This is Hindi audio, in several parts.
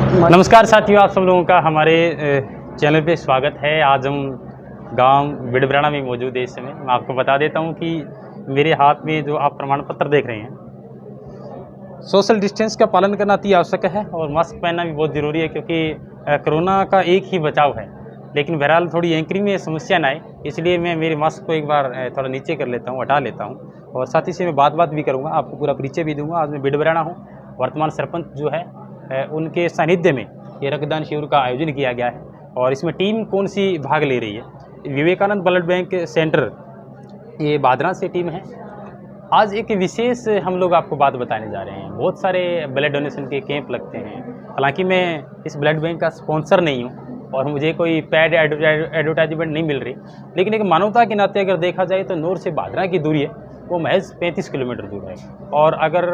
नमस्कार साथियों, आप सब लोगों का हमारे चैनल पे स्वागत है। आज हम गांव बिडब्राना में मौजूद है। इस समय मैं आपको बता देता हूं कि मेरे हाथ में जो आप प्रमाण पत्र देख रहे हैं, सोशल डिस्टेंस का पालन करना अति आवश्यक है और मास्क पहनना भी बहुत ज़रूरी है, क्योंकि कोरोना का एक ही बचाव है। लेकिन बहरहाल थोड़ी एंकरिंग में समस्या ना आए, इसलिए मैं मेरे मास्क को एक बार थोड़ा नीचे कर लेता हूँ, हटा लेता हूँ और साथ ही से मैं बात भी करूँगा, आपको पूरा परिचय भी दूँगा। आज मैं बिडब्राना हूँ। वर्तमान सरपंच जो है उनके सानिध्य में ये रक्तदान शिविर का आयोजन किया गया है और इसमें टीम कौन सी भाग ले रही है? विवेकानंद ब्लड बैंक सेंटर, ये बादरा से टीम है। आज एक विशेष हम लोग आपको बात बताने जा रहे हैं। बहुत सारे ब्लड डोनेशन के कैंप लगते हैं। हालांकि मैं इस ब्लड बैंक का स्पॉन्सर नहीं हूं और मुझे कोई पैड एडवर्टाइजमेंट नहीं मिल रही, लेकिन एक मानवता के नाते अगर देखा जाए तो नूर से बादरा की दूरी है वो महज 35 किलोमीटर दूर है। और अगर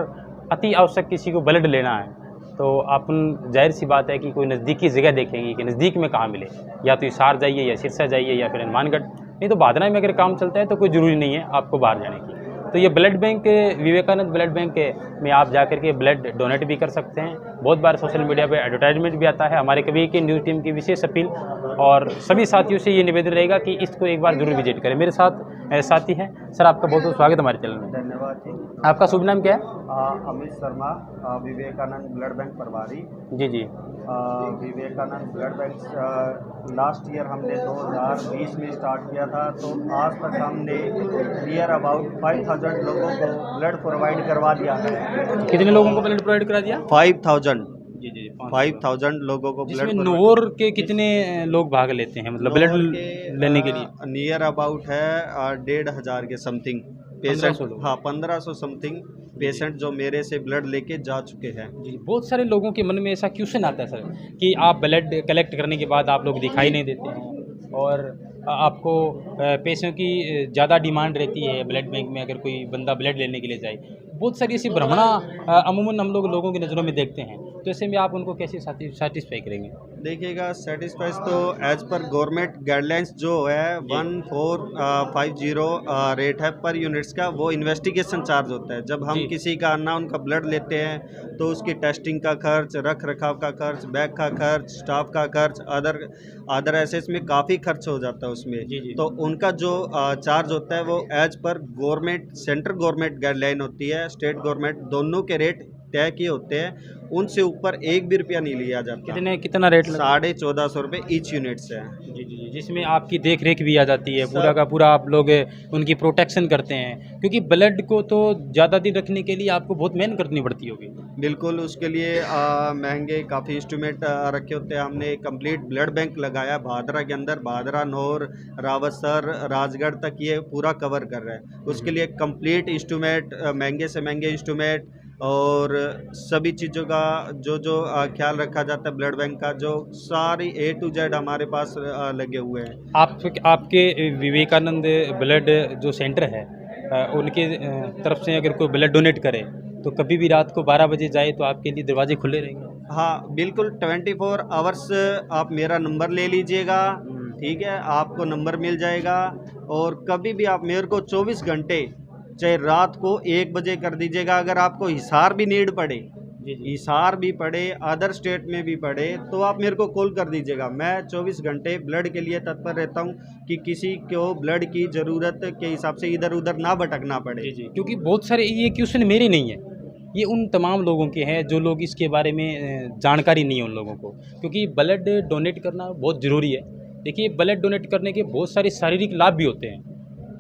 अति आवश्यक किसी को ब्लड लेना है तो अपन जाहिर सी बात है कि कोई नज़दीकी जगह देखेंगे कि नज़दीक में कहाँ मिले, या तो हिसार जाइए या सिरसा जाइए या फिर हनुमानगढ़, नहीं तो बादरा में अगर काम चलता है तो कोई ज़रूरी नहीं है आपको बाहर जाने की। तो ये blood bank, Vivekananda blood bank में आप जाकर के ब्लड डोनेट भी कर सकते हैं। बहुत बार सोशल मीडिया पे एडवर्टाइजमेंट भी आता है। हमारे कभी की न्यूज़ टीम की विशेष अपील और सभी साथियों से ये निवेदन रहेगा कि इसको एक बार जरूर विजिट करें। मेरे साथ साथी हैं। सर, आपका बहुत बहुत स्वागत हमारे चैनल में। धन्यवाद जी। आपका शुभ नाम क्या है? अमित शर्मा, विवेकानंद ब्लड बैंक प्रभारी। जी। Vivekanand blood bank last year हमने 2020 में स्टार्ट किया था, तो आज तक हमने नियर अबाउट 5000 लोगों को ब्लड प्रोवाइड करवा दिया है। कितने लोगों को ब्लड प्रोवाइड करा दिया? 5000 जी 5000 लोगों को जिसमें ब्लड। नोर के कितने लोग भाग लेते हैं, मतलब ब्लड लेने के लिए? नियर अबाउट है 1500 के समथिंग पेशेंट। हाँ, 1500 समथिंग पेशेंट जो मेरे से ब्लड लेके जा चुके हैं। जी, बहुत सारे लोगों के मन में ऐसा क्वेश्चन आता है सर कि आप ब्लड कलेक्ट करने के बाद आप लोग दिखाई नहीं देते हैं और आपको पैसों की ज़्यादा डिमांड रहती है ब्लड बैंक में अगर कोई बंदा ब्लड लेने के लिए जाए। बहुत सारी ऐसी भ्रमणा अमूमन हम लोगों की नज़रों में देखते हैं, तो ऐसे में आप उनको कैसे सेटिस्फाई करेंगे? देखिएगा, सेटिस्फाइज तो एज पर गवर्नमेंट गाइडलाइंस जो है 1450 रेट है पर यूनिट्स का, वो इन्वेस्टिगेशन चार्ज होता है। जब हम किसी का ना उनका ब्लड लेते हैं तो उसकी टेस्टिंग का खर्च, रख रखाव का खर्च, बैग का खर्च, स्टाफ का खर्च, अदर एसेस में काफ़ी खर्च हो जाता है उसमें। तो उनका जो चार्ज होता है वो as per government, central government guideline होती है, स्टेट गवर्नमेंट, दोनों के रेट तय किए होते हैं। उनसे ऊपर एक भी रुपया नहीं लिया जाता। कितना रेट? 1450 रुपये ईच यूनिट से है। जी, जिसमें आपकी देख रेख भी आ जाती है, पूरा का पूरा आप लोग उनकी प्रोटेक्शन करते हैं, क्योंकि ब्लड को तो ज़्यादा दिन रखने के लिए आपको बहुत मेहनत करनी पड़ती होगी। बिल्कुल, उसके लिए महंगे काफ़ी इंस्ट्रूमेंट रखे होते हैं। हमने कंप्लीट ब्लड बैंक लगाया बादरा के अंदर, बादरा, नौर, रावतसर, राजगढ़ तक ये पूरा कवर कर रहा है। उसके लिए कंप्लीट इंस्ट्रूमेंट, महंगे से महंगे इंस्ट्रूमेंट और सभी चीज़ों का जो ख्याल रखा जाता है ब्लड बैंक का, जो सारी A to Z हमारे पास लगे हुए हैं। आपके विवेकानंद ब्लड जो सेंटर है उनके तरफ से अगर कोई ब्लड डोनेट करे तो कभी भी रात को 12 बजे जाए तो आपके लिए दरवाजे खुले रहेंगे? हाँ बिल्कुल, 24 आवर्स आप मेरा नंबर ले लीजिएगा, ठीक है, आपको नंबर मिल जाएगा। और कभी भी आप मेरे को 24 घंटे, चाहे रात को 1 बजे कर दीजिएगा, अगर आपको हिसार भी नीड पड़े, हिसार भी पड़े, अदर स्टेट में भी पड़े, तो आप मेरे को कॉल कर दीजिएगा। मैं 24 घंटे ब्लड के लिए तत्पर रहता हूं कि किसी को ब्लड की ज़रूरत के हिसाब से इधर उधर ना भटकना पड़े। क्योंकि बहुत सारे ये क्वेश्चन मेरे नहीं है, ये उन तमाम लोगों के हैं जो लोग इसके बारे में जानकारी नहीं है उन लोगों को, क्योंकि ब्लड डोनेट करना बहुत ज़रूरी है। देखिए, ब्लड डोनेट करने के बहुत सारे शारीरिक लाभ भी होते हैं।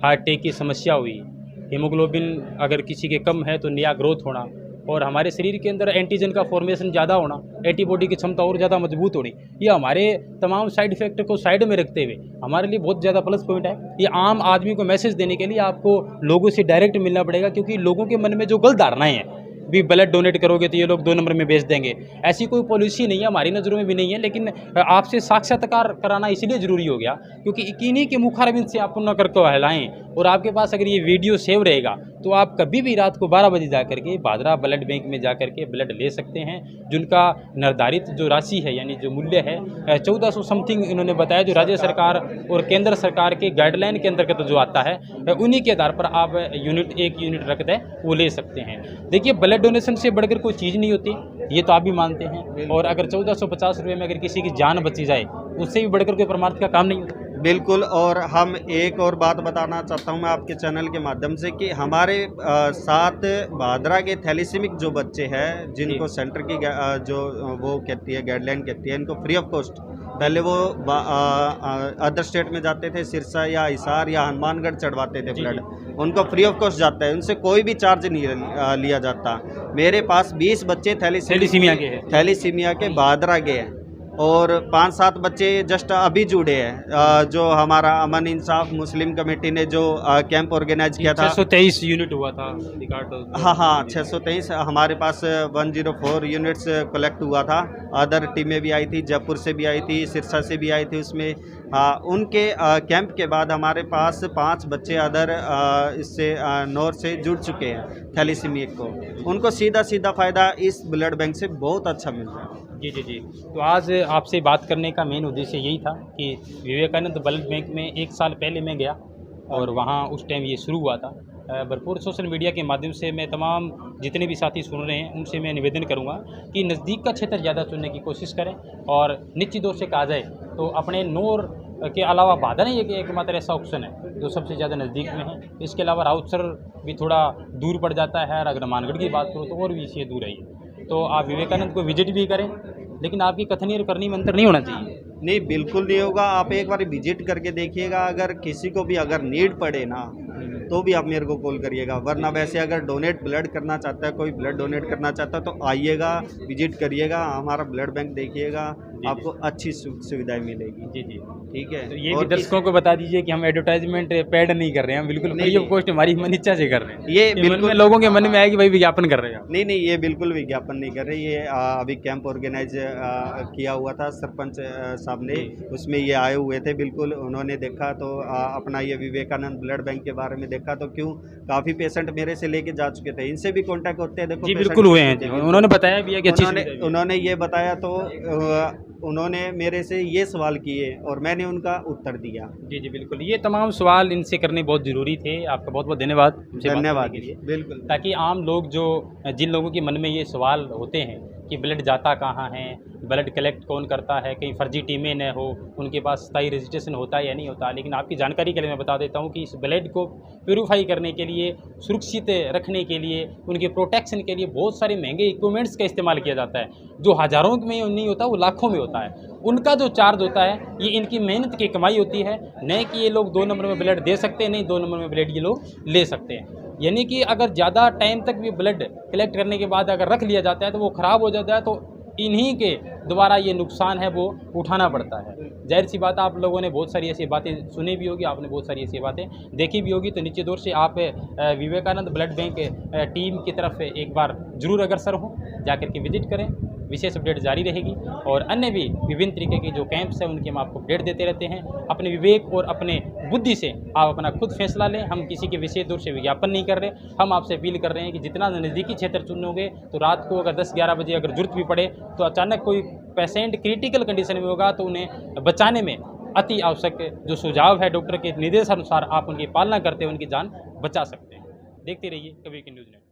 हार्ट अटैक की समस्या हुई, हीमोग्लोबिन अगर किसी के कम है तो नया ग्रोथ होना, और हमारे शरीर के अंदर एंटीजन का फॉर्मेशन ज़्यादा होना, एंटीबॉडी की क्षमता और ज़्यादा मजबूत होनी, ये हमारे तमाम साइड इफेक्ट को साइड में रखते हुए हमारे लिए बहुत ज़्यादा प्लस पॉइंट है। ये आम आदमी को मैसेज देने के लिए आपको लोगों से डायरेक्ट मिलना पड़ेगा, क्योंकि लोगों के मन में जो गलत धारणाएं हैं भी ब्लड डोनेट करोगे तो ये लोग 2 नंबर में बेच देंगे, ऐसी कोई पॉलिसी नहीं है, हमारी नज़रों में भी नहीं है। लेकिन आपसे साक्षात्कार कराना इसलिए ज़रूरी हो गया क्योंकि किन्हीं के मुखारबिन से आप न करके हलाएँ, और आपके पास अगर ये वीडियो सेव रहेगा तो आप कभी भी रात को 12 बजे जा करके बादरा ब्लड बैंक में जा करके ब्लड ले सकते हैं, जिनका निर्धारित जो राशि है यानी जो मूल्य है 1400 समथिंग इन्होंने बताया, जो राज्य सरकार और केंद्र सरकार के गाइडलाइन के अंतर्गत जो आता है उन्हीं के आधार पर आप 1 यूनिट रक्त है वो ले सकते हैं। देखिए, ब्लड डोनेशन से बढ़कर कोई चीज़ नहीं होती। ये तो आप भी मानते हैं। और अगर 1450 रुपये में अगर किसी की जान बची जाए, उससे भी बढ़कर कोई परमार्थ का काम नहीं होता। बिल्कुल। और हम एक और बात बताना चाहता हूँ मैं आपके चैनल के माध्यम से कि हमारे साथ भादरा के थैलीसीमिक जो बच्चे हैं जिनको सेंटर की जो वो कहती है गाइडलाइन कहती है, इनको फ्री ऑफ कॉस्ट, पहले वो अदर स्टेट में जाते थे, सिरसा या हिसार या हनुमानगढ़ चढ़वाते थे ब्लड, उनको फ्री ऑफ कॉस्ट जाता है, उनसे कोई भी चार्ज नहीं लिया जाता। मेरे पास 20 बच्चे थैलीसीमिया के भादरा के हैं और 5-7 बच्चे जस्ट अभी जुड़े हैं। जो हमारा अमन इंसाफ मुस्लिम कमेटी ने जो कैंप ऑर्गेनाइज किया था, 623 यूनिट हुआ था हाँ 623 हमारे पास 104 यूनिट्स कलेक्ट हुआ था। अदर टीमें भी आई थी, जयपुर से भी आई थी, सिरसा से भी आई थी उसमें। उनके कैंप के बाद हमारे पास 5 बच्चे अदर इससे नॉर्थ से जुड़ चुके हैं थैलीसीमिया को, उनको सीधा फ़ायदा इस ब्लड बैंक से बहुत अच्छा मिल रहा है। जी। तो आज आपसे बात करने का मेन उद्देश्य यही था कि विवेकानंद ब्लड बैंक में 1 साल पहले मैं गया और वहाँ उस टाइम ये शुरू हुआ था। भरपूर सोशल मीडिया के माध्यम से मैं तमाम जितने भी साथी सुन रहे हैं उनसे मैं निवेदन करूंगा कि नज़दीक का क्षेत्र ज़्यादा चुनने की कोशिश करें। और निश्चित तौर से कहा जाए तो अपने नूर के अलावा भादरा ही एकमात्र ऐसा ऑप्शन है जो सबसे ज़्यादा नज़दीक में है। इसके अलावा राउतसर भी थोड़ा दूर पड़ जाता है, और अगर मानगढ़ की बात करूँ तो और भी इससे दूर है ये। तो आप विवेकानंद को विजिट भी करें, लेकिन आपकी कथनी और करनी में अंतर नहीं होना चाहिए। नहीं, बिल्कुल नहीं होगा। आप एक बार विजिट करके देखिएगा, अगर किसी को भी अगर नीड पड़े ना तो भी आप मेरे को कॉल करिएगा, वरना वैसे अगर डोनेट ब्लड करना चाहता है, कोई ब्लड डोनेट करना चाहता है तो आइएगा, विजिट करिएगा, हमारा ब्लड बैंक देखिएगा, आपको अच्छी सुविधाएं मिलेगी। जी ठीक है। तो ये भी दर्शकों को बता दीजिए कि हम एडवर्टाइजमेंट पेड नहीं कर रहे हैं, बिल्कुल फ्री ऑफ कॉस्ट हमारी मन इच्छा से कर रहे हैं। ये बिल्कुल लोगों के मन में आएगी भाई विज्ञापन कर रहे हैं। नहीं, ये बिल्कुल विज्ञापन नहीं कर रहे। ये अभी कैंप ऑर्गेनाइज किया हुआ था सरपंच साहब ने, उसमें ये आए हुए थे। बिल्कुल उन्होंने देखा तो अपना ये विवेकानंद ब्लड बैंक के बारे में देखा तो क्यों काफ़ी पेशेंट मेरे से लेके जा चुके थे, इनसे भी कांटेक्ट होते हैं। देखो जी बिल्कुल हुए हैं, उन्होंने बताया भी है कि उन्होंने ये बताया तो उन्होंने मेरे से ये सवाल किए और मैंने उनका उत्तर दिया। जी बिल्कुल, ये तमाम सवाल इनसे करने बहुत ज़रूरी थे। आपका बहुत बहुत धन्यवाद के लिए। बिल्कुल, ताकि आम लोग जिन लोगों के मन में ये सवाल होते हैं कि ब्लड जाता कहाँ है, ब्लड कलेक्ट कौन करता है, कहीं फर्जी टीमें न हो, उनके पास स्थायी रजिस्ट्रेशन होता है या नहीं होता। लेकिन आपकी जानकारी के लिए मैं बता देता हूँ कि इस ब्लड को प्यूरीफाई करने के लिए, सुरक्षित रखने के लिए, उनके प्रोटेक्शन के लिए बहुत सारे महंगे इक्विपमेंट्स का इस्तेमाल किया जाता है, जो हज़ारों में नहीं होता, वो लाखों में होता है। उनका जो चार्ज होता है ये इनकी मेहनत की कमाई होती है, न कि ये लोग 2 नंबर में ब्लड दे सकते हैं, नहीं 2 नंबर में ब्लड ये लोग ले सकते हैं। यानी कि अगर ज़्यादा टाइम तक भी ब्लड कलेक्ट करने के बाद अगर रख लिया जाता है तो वो ख़राब हो जाता है, तो इन्हीं के द्वारा ये नुकसान है वो उठाना पड़ता है। जाहिर सी बात, आप लोगों ने बहुत सारी ऐसी बातें सुनी भी होगी, आपने बहुत सारी ऐसी बातें देखी भी होगी। तो निश्चित तौर से आप विवेकानंद ब्लड बैंक टीम की तरफ एक बार ज़रूर अग्रसर हों, जाकर के विजिट करें। विशेष अपडेट जारी रहेगी और अन्य भी विभिन्न तरीके के जो कैंप्स हैं उनके हम आपको अपडेट देते रहते हैं। अपने विवेक और अपने बुद्धि से आप अपना खुद फैसला लें। हम किसी के विशेष दौर से विज्ञापन नहीं कर रहे, हम आपसे अपील कर रहे हैं कि जितना नज़दीकी क्षेत्र चुनोगे तो रात को अगर 10-11 बजे अगर जरूरत भी पड़े तो अचानक कोई पेशेंट क्रिटिकल कंडीशन में होगा तो उन्हें बचाने में अति आवश्यक जो सुझाव है डॉक्टर के निर्देशानुसार आप उनकी पालना करते हुए उनकी जान बचा सकते हैं। देखते रहिए कभी की न्यूज़ नेट।